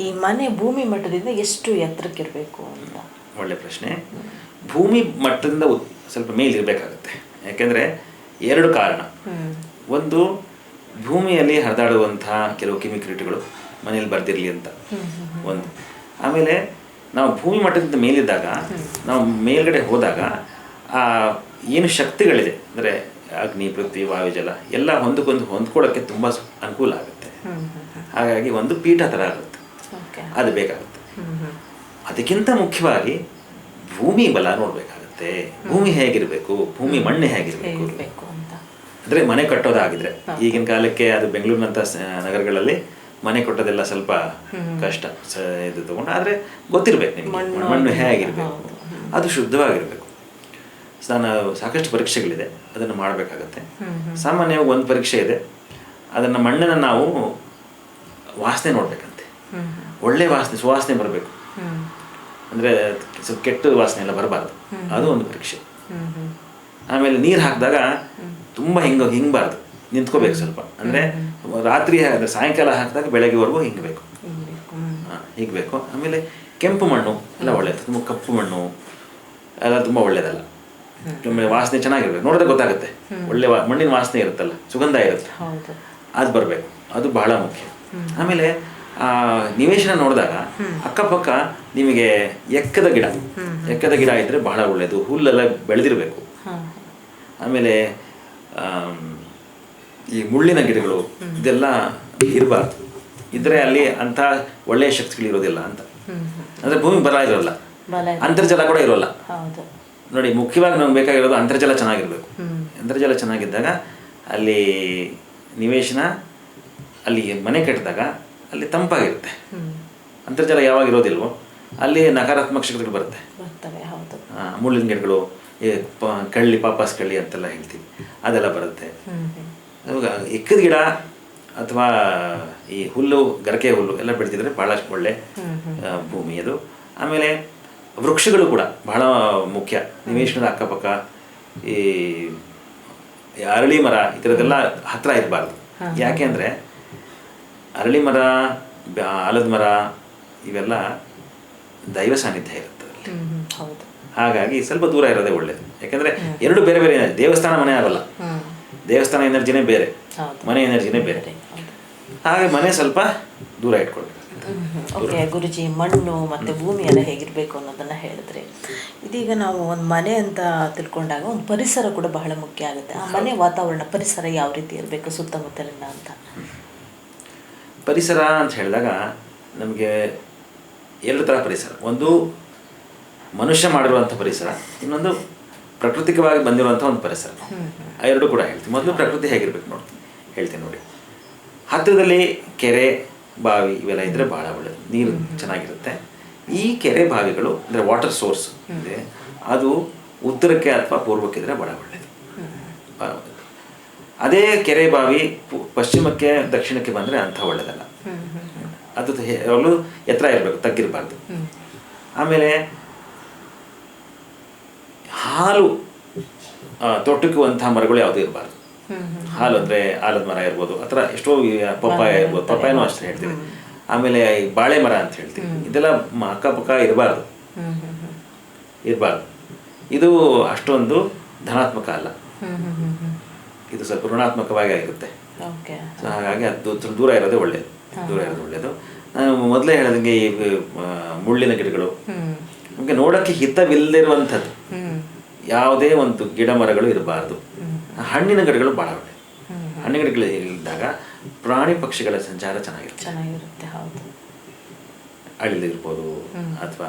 ಈ ಮನೆ ಭೂಮಿ ಮಟ್ಟದಿಂದ ಎಷ್ಟು ಎತ್ತರಕ್ಕಿರಬೇಕು ಅಂತ? ಒಳ್ಳೆ ಪ್ರಶ್ನೆ. ಭೂಮಿ ಮಟ್ಟದಿಂದ ಸ್ವಲ್ಪ ಮೇಲಿರಬೇಕಾಗುತ್ತೆ. ಯಾಕೆಂದರೆ ಎರಡು ಕಾರಣ. ಒಂದು, ಭೂಮಿಯಲ್ಲಿ ಹರಿದಾಡುವಂತಹ ಕೆಲವು ಕಿಮಿಕ್ರಿಟುಗಳು ಮನೆಯಲ್ಲಿ ಬರ್ದಿರಲಿ ಅಂತ ಒಂದು. ಆಮೇಲೆ ನಾವು ಭೂಮಿ ಮಟ್ಟದಿಂದ ಮೇಲಿದ್ದಾಗ, ನಾವು ಮೇಲ್ಗಡೆ ಹೋದಾಗ ಏನು ಶಕ್ತಿಗಳಿದೆ ಅಂದರೆ ಅಗ್ನಿ, ಪೃಥ್ವಿ, ವಾಯು, ಜಲ ಎಲ್ಲ ಒಂದಕ್ಕೊಂದು ಹೊಂದ್ಕೊಳ್ಳೋಕ್ಕೆ ತುಂಬ ಅನುಕೂಲ ಆಗುತ್ತೆ. ಹಾಗಾಗಿ ಒಂದು ಪೀಠ ಥರ ಆಗುತ್ತೆ, ಅದು ಬೇಕಾಗುತ್ತೆ. ಅದಕ್ಕಿಂತ ಮುಖ್ಯವಾಗಿ ಭೂಮಿ ಬಲ ನೋಡಬೇಕಾಗುತ್ತೆ. ಭೂಮಿ ಹೇಗಿರಬೇಕು, ಭೂಮಿ ಮಣ್ಣು ಹೇಗಿರಬೇಕು ಅಂತ. ಅಂದರೆ ಮನೆ ಕಟ್ಟೋದಾಗಿದ್ರೆ ಈಗಿನ ಕಾಲಕ್ಕೆ ಅದು ಬೆಂಗಳೂರಿನಂಥ ನಗರಗಳಲ್ಲಿ ಮನೆ ಕಟ್ಟೋದೆಲ್ಲ ಸ್ವಲ್ಪ ಕಷ್ಟ ಇದು ತಗೊಂಡು. ಆದರೆ ಗೊತ್ತಿರಬೇಕು ನಿಮಗೆ ಮಣ್ಣು ಹೇಗಿರಬೇಕು, ಅದು ಶುದ್ಧವಾಗಿರಬೇಕು. ಸಾಕಷ್ಟು ಪರೀಕ್ಷೆಗಳಿದೆ, ಅದನ್ನು ಮಾಡಬೇಕಾಗತ್ತೆ. ಸಾಮಾನ್ಯವಾಗಿ ಒಂದು ಪರೀಕ್ಷೆ ಇದೆ, ಅದನ್ನು ಮಣ್ಣನ್ನು ನಾವು ವಾಸನೆ ನೋಡಬೇಕಂತೆ. ಒಳ್ಳೆ ವಾಸನೆ, ಸುವಾಸನೆ ಬರಬೇಕು. ಅಂದರೆ ಸ್ವಲ್ಪ ಕೆಟ್ಟ ವಾಸನೆ ಎಲ್ಲ ಬರಬಾರ್ದು, ಅದು ಒಂದು ಪರೀಕ್ಷೆ. ಆಮೇಲೆ ನೀರು ಹಾಕಿದಾಗ ತುಂಬ ಹಿಂಗಬಾರ್ದು, ನಿಂತ್ಕೋಬೇಕು ಸ್ವಲ್ಪ. ಅಂದರೆ ರಾತ್ರಿ ಅಂದರೆ ಸಾಯಂಕಾಲ ಹಾಕಿದಾಗ ಬೆಳಗ್ಗೆವರೆಗೂ ಹಿಂಗಬೇಕು, ಹೀಗಬೇಕು. ಆಮೇಲೆ ಕೆಂಪು ಮಣ್ಣು ಎಲ್ಲ ಒಳ್ಳೆಯದು, ತುಂಬ ಕಪ್ಪು ಮಣ್ಣು ಎಲ್ಲ ತುಂಬ ಒಳ್ಳೆಯದಲ್ಲ. ವಾಸನೆ ಚೆನ್ನಾಗಿರ್ಬೇಕು, ನೋಡಿದ್ರೆ ಗೊತ್ತಾಗುತ್ತೆ. ಒಳ್ಳೆ ಮಣ್ಣಿನ ವಾಸನೆ ಇರುತ್ತಲ್ಲ, ಸುಗಂಧ ಇರುತ್ತೆ, ಅದು ಬರಬೇಕು, ಅದು ಬಹಳ ಮುಖ್ಯ. ಆಮೇಲೆ ನಿವೇಶನ ನೋಡಿದಾಗ ಅಕ್ಕಪಕ್ಕ ನಿಮಗೆ ಎಕ್ಕದ ಗಿಡ ಇದ್ದರೆ ಬಹಳ ಒಳ್ಳೆಯದು. ಹುಲ್ಲೆಲ್ಲ ಬೆಳೆದಿರಬೇಕು. ಆಮೇಲೆ ಈ ಮುಳ್ಳಿನ ಗಿಡಗಳು ಇದೆಲ್ಲ ಇರಬಾರ್ದು. ಇದ್ರೆ ಅಲ್ಲಿ ಅಂಥ ಒಳ್ಳೆಯ ಶಕ್ತಿಗಳಿರೋದಿಲ್ಲ ಅಂತ. ಅಂದರೆ ಭೂಮಿ ಬಲ ಇರೋಲ್ಲ, ಅಂತರ್ಜಲ ಕೂಡ ಇರೋಲ್ಲ. ನೋಡಿ, ಮುಖ್ಯವಾಗಿ ನಮ್ಗೆ ಬೇಕಾಗಿರೋದು ಅಂತರ್ಜಲ ಚೆನ್ನಾಗಿರ್ಬೇಕು. ಅಂತರ್ಜಲ ಚೆನ್ನಾಗಿದ್ದಾಗ ಅಲ್ಲಿ ನಿವೇಶನ, ಅಲ್ಲಿ ಮನೆ ಕಟ್ಟಿದಾಗ ಅಲ್ಲಿ ತಂಪಾಗಿರುತ್ತೆ. ಅಂತರ್ಜಲ ಯಾವಾಗ ಇರೋದಿಲ್ವೋ ಅಲ್ಲಿ ನಕಾರಾತ್ಮಕ ಶಕ್ತಿಗಳು ಬರುತ್ತೆ. ಮುಳ್ಳಿನ ಗಿಡಗಳು, ಕಳ್ಳಿ, ಪಾಪಾಸ್ ಕಳ್ಳಿ ಅಂತೆಲ್ಲ ಹೇಳ್ತೀವಿ, ಅದೆಲ್ಲ ಬರುತ್ತೆ. ಎಕ್ಕದ ಗಿಡ ಅಥವಾ ಈ ಹುಲ್ಲು, ಗರಕೆ ಹುಲ್ಲು ಎಲ್ಲ ಬೆಳೆದಿದ್ರೆ ಭಾಳ ಒಳ್ಳೆ ಭೂಮಿ ಅದು. ಆಮೇಲೆ ವೃಕ್ಷಗಳು ಕೂಡ ಬಹಳ ಮುಖ್ಯ. ನಿವೇಶನದ ಅಕ್ಕಪಕ್ಕ ಈ ಅರಳಿ ಮರ ಈ ಥರದ್ದೆಲ್ಲ ಹತ್ತಿರ ಇರಬಾರ್ದು. ಯಾಕೆ ಅಂದರೆ ಅರಳಿ ಮರ, ಆಲದ ಮರ ಇವೆಲ್ಲ ದೈವ ಸಾನ್ನಿಧ್ಯ ಇರುತ್ತೆ ಅಲ್ಲಿ. ಹಾಗಾಗಿ ಸ್ವಲ್ಪ ದೂರ ಇರೋದೇ ಒಳ್ಳೆಯದು. ಯಾಕೆಂದರೆ ಎರಡು ಬೇರೆ ಬೇರೆ, ದೇವಸ್ಥಾನ ಮನೆ ಆಗಲ್ಲ. ದೇವಸ್ಥಾನ ಎನರ್ಜಿನೇ ಬೇರೆ, ಮನೆ ಎನರ್ಜಿನೇ ಬೇರೆ. ಹಾಗೆ ಮನೆ ಸ್ವಲ್ಪ ದೂರ ಇಟ್ಕೊಳ್ಬೇಕು. ಓಕೆ ಗುರುಜಿ, ಮಣ್ಣು ಮತ್ತು ಭೂಮಿ ಎಲ್ಲ ಹೇಗಿರಬೇಕು ಅನ್ನೋದನ್ನು ಹೇಳಿದ್ರಿ. ಇದೀಗ ನಾವು ಒಂದು ಮನೆ ಅಂತ ತಿಳ್ಕೊಂಡಾಗ ಒಂದು ಪರಿಸರ ಕೂಡ ಬಹಳ ಮುಖ್ಯ ಆಗುತ್ತೆ. ಆ ಮನೆ ವಾತಾವರಣ, ಪರಿಸರ ಯಾವ ರೀತಿ ಇರಬೇಕು ಸುತ್ತಮುತ್ತಲಿನ ಅಂತ? ಪರಿಸರ ಅಂತ ಹೇಳಿದಾಗ ನಮಗೆ ಎರಡು ಥರ ಪರಿಸರ. ಒಂದು ಮನುಷ್ಯ ಮಾಡಿರುವಂಥ ಪರಿಸರ, ಇನ್ನೊಂದು ಪ್ರಾಕೃತಿಕವಾಗಿ ಬಂದಿರುವಂಥ ಒಂದು ಪರಿಸರ. ಆ ಎರಡು ಕೂಡ ಹೇಳ್ತೀನಿ. ಮೊದಲು ಪ್ರಕೃತಿ ಹೇಗಿರ್ಬೇಕು ಹೇಳ್ತೀನಿ ನೋಡಿ. ಹತ್ತಿರದಲ್ಲಿ ಕೆರೆ, ಬಾವಿ ಇವೆಲ್ಲ ಇದ್ದರೆ ಭಾಳ ಒಳ್ಳೆಯದು, ನೀರು ಚೆನ್ನಾಗಿರುತ್ತೆ. ಈ ಕೆರೆ ಬಾವಿಗಳು ಅಂದರೆ ವಾಟರ್ ಸೋರ್ಸ್ ಇದೆ, ಅದು ಉತ್ತರಕ್ಕೆ ಅಥವಾ ಪೂರ್ವಕ್ಕೆ ಇದ್ದರೆ ಭಾಳ ಒಳ್ಳೆಯದು. ಅದೇ ಕೆರೆ ಬಾವಿ ಪಶ್ಚಿಮಕ್ಕೆ, ದಕ್ಷಿಣಕ್ಕೆ ಬಂದರೆ ಅಂಥ ಒಳ್ಳೆಯದಲ್ಲ. ಅದು ಯಾವಾಗಲೂ ಎತ್ತರ ಇರಬೇಕು, ತಗ್ಗಿರಬಾರ್ದು. ಆಮೇಲೆ ಹಾಲು ತೊಟ್ಟುಕುವಂಥ ಮರಗಳು ಯಾವುದೂ ಇರಬಾರ್ದು. ಹಾಲು ಅಂದರೆ ಆಲದ ಮರ ಇರ್ಬೋದು, ಆ ಥರ ಎಷ್ಟೋ ಪಪ್ಪಾಯ ಇರ್ಬೋದು, ಪಪ್ಪಾಯನೂ ಅಷ್ಟೇ ಹೇಳ್ತೀವಿ. ಆಮೇಲೆ ಬಾಳೆ ಮರ ಅಂತ ಹೇಳ್ತೀವಿ, ಇದೆಲ್ಲ ಅಕ್ಕಪಕ್ಕ ಇರಬಾರ್ದು. ಇದು ಅಷ್ಟೊಂದು ಧನಾತ್ಮಕ ಅಲ್ಲ, ಇದು ಸ್ವಲ್ಪ ಋಣಾತ್ಮಕವಾಗಿ ಆಗಿರುತ್ತೆ. ಸೊ ಹಾಗಾಗಿ ಅದು ದೂರ ಇರೋದೇ ಒಳ್ಳೆಯದು. ನಾನು ಮೊದಲೇ ಹೇಳಿದಂಗೆ ಈ ಮುಳ್ಳಿನ ಗಿಡಗಳು ನಮಗೆ ನೋಡೋಕ್ಕೆ ಹಿತವಿಲ್ಲದಿರುವಂಥದ್ದು ಯಾವುದೇ ಒಂದು ಗಿಡ ಮರಗಳು ಇರಬಾರ್ದು. ಹಣ್ಣಿನ ಗಿಡಗಳು ಭಾಳ ಒಳ್ಳೆಯದು. ಹಣ್ಣಿನ ಗಿಡಗಳು ಇದ್ದಾಗ ಪ್ರಾಣಿ ಪಕ್ಷಿಗಳ ಸಂಚಾರ ಚೆನ್ನಾಗಿರುತ್ತೆ. ಅಳಿಲಿರ್ಬೋದು ಅಥವಾ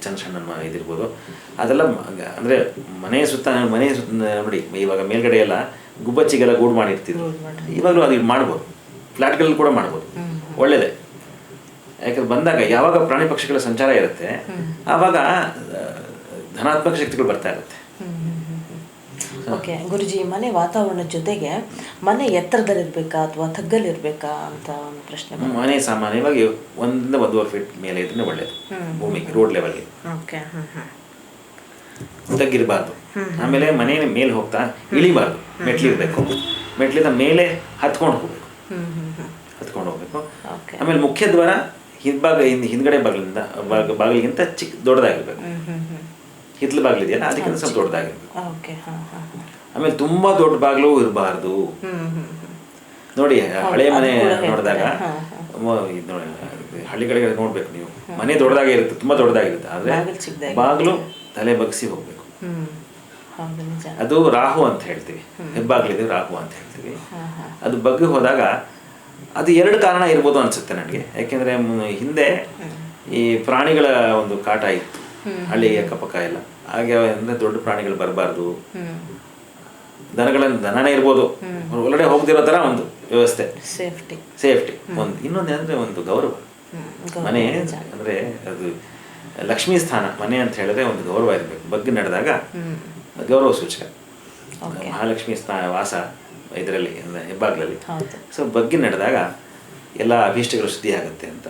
ಸಣ್ಣ ಇದಿರ್ಬೋದು, ಅದೆಲ್ಲ ಅಂದರೆ ಮನೆ ಸುತ್ತ ನೋಡಿ, ಇವಾಗ ಮೇಲ್ಗಡೆ ಎಲ್ಲ ಗುಬ್ಬಚ್ಚಿಗೆಲ್ಲ ಗೂಡು ಮಾಡಿರ್ತಿದ್ರು. ಇವಾಗಲೂ ಅದು ಮಾಡ್ಬೋದು, ಫ್ಲ್ಯಾಟ್ಗಳಲ್ಲಿ ಕೂಡ ಮಾಡ್ಬೋದು, ಒಳ್ಳೆಯದೇ. ಯಾಕಂದ್ರೆ ಬಂದಾಗ ಯಾವಾಗ ಪ್ರಾಣಿ ಪಕ್ಷಿಗಳ ಸಂಚಾರ ಇರುತ್ತೆ ಆವಾಗ ಧನಾತ್ಮಕ ಶಕ್ತಿಗಳು ಬರ್ತಾ ಇರುತ್ತೆ. ಓಕೆ ಗುರುಜಿ, ಮನೆ ವಾತಾವರಣದ ಜೊತೆಗೆ ಮನೆ ಎತ್ತರದಲ್ಲಿರ್ಬೇಕಾ ಅಥವಾ ತಗ್ಗಲ್ಲಿರ್ಬೇಕಾ ಅಂತ ಒಂದು ಪ್ರಶ್ನೆ. ಮನೆ ಸಾಮಾನ್ಯವಾಗಿ 1-1.5 ಫೀಟ್ ಮೇಲೆ ಇದ್ರೆ ಒಳ್ಳೆಯದು, ಭೂಮಿಗೆ, ರೋಡ್ ಲೆವೆಲ್ಗೆ. ಓಕೆ, ತಗ್ಗಿರಬಾರ್ದು. ಆಮೇಲೆ ಮನೆ ಮೇಲೆ ಹೋಗ್ತಾ ಇಳಿಬಾರ್ದು, ಮೆಟ್ಲಿರಬೇಕು. ಮೆಟ್ಲಿಂದ ಮೇಲೆ ಹತ್ಕೊಂಡು ಹೋಗ್ಬೇಕು. ಆಮೇಲೆ ಮುಖ್ಯ ದ್ವಾರ ಹಿಂದ್ಗಡೆ ಬಾಗಿಲಿಗಿಂತ ದೊಡ್ಡದಾಗಿರ್ಬೇಕು. ಹ್ಮ್ ಹ್ಮ್ ಹ್ಮ್ ಹಿತ್ಲು ಬಾಗಿಲಿದೆಯಲ್ಲ ಅದಕ್ಕಿಂತ ಸ್ವಲ್ಪ ದೊಡ್ಡದಾಗಿರ್ಬೇಕು. ಓಕೆ ಹಾಂ ಹಾಂ ಹಾಂ. ಆಮೇಲೆ ತುಂಬಾ ದೊಡ್ಡ ಬಾಗಿಲು ಇರಬಾರ್ದು. ಹ್ಮ್ ಹ್ಮ್ ಹ್ಮ್. ನೋಡಿ ಹಳೆ ಮನೆ ಅದು ಕೂಡ ನೋಡಿದಾಗ ಹೇಳ್ತಾರೆ. ಇದು ನೋಡಿ ಹಳ್ಳಿಗಳಿಗೆ ನೋಡ್ಬೇಕು ನೀವು, ಮನೆ ದೊಡ್ಡದಾಗೇ ಇರುತ್ತೆ, ತುಂಬಾ ದೊಡ್ಡದಾಗಿರುತ್ತೆ, ಆದ್ರೆ ಬಾಗಿಲು ಚಿಕ್ಕದಾಗಿ. ಬಾಗಿಲು ತಲೆ ಬಗ್ಸಿ ಹೋಗ್ಬೇಕು. ಹ್ಮ್ ಹೌದು ನಿಜ. ಅದು ರಾಹು ಅಂತ ಹೇಳ್ತೀವಿ, ಹೆಬ್ಬಾಗ್ಲಿದೆ ರಾಹು ಅಂತ ಹೇಳ್ತೀವಿ. ಹಾಂ ಹಾಂ. ಅದು ಬಗ್ಗಿ ಹೋದಾಗ ಅದು ಎರಡು ಕಾರಣ ಇರ್ಬೋದು ಅನ್ಸುತ್ತೆ ನನಗೆ. ಯಾಕೆಂದ್ರೆ ಹಿಂದೆ ಈ ಪ್ರಾಣಿಗಳ ಒಂದು ಕಾಟ ಇತ್ತು ಹಳ್ಳಿ ಅಕ್ಕಪಕ್ಕ ಎಲ್ಲ, ಹಾಗೆ ಅಂದ್ರೆ ದೊಡ್ಡ ಪ್ರಾಣಿಗಳು ಬರಬಾರ್ದು, ಹ್ಮ್ ದನನೇ ಇರ್ಬೋದು, ಒಳಗಡೆ ಹೋಗ್ದಿರೋ ತರ ಒಂದು ವ್ಯವಸ್ಥೆ, ಸೇಫ್ಟಿ ಒಂದು. ಇನ್ನೊಂದು ಅಂದ್ರೆ ಒಂದು ಗೌರವ. ಮನೆ ಅಂದ್ರೆ ಅದು ಲಕ್ಷ್ಮೀ ಸ್ಥಾನ, ಮನೆ ಅಂತ ಹೇಳಿದ್ರೆ ಒಂದು ಗೌರವ ಇರಬೇಕು. ಬಗ್ಗೆ ನಡೆದಾಗ ಗೌರವ ಸೂಚಕ. ಮಹಾಲಕ್ಷ್ಮಿ ವಾಸ ಇದರಲ್ಲಿ ಅಂದ್ರೆ ಹೆಬ್ಬಾಗ್ಲಲ್ಲಿ. ಸೊ ಬಗ್ಗೆ ನಡೆದಾಗ ಎಲ್ಲ ಅಭೀಷ್ಟಗಳು ಶುದ್ಧಿ ಆಗುತ್ತೆ ಅಂತ.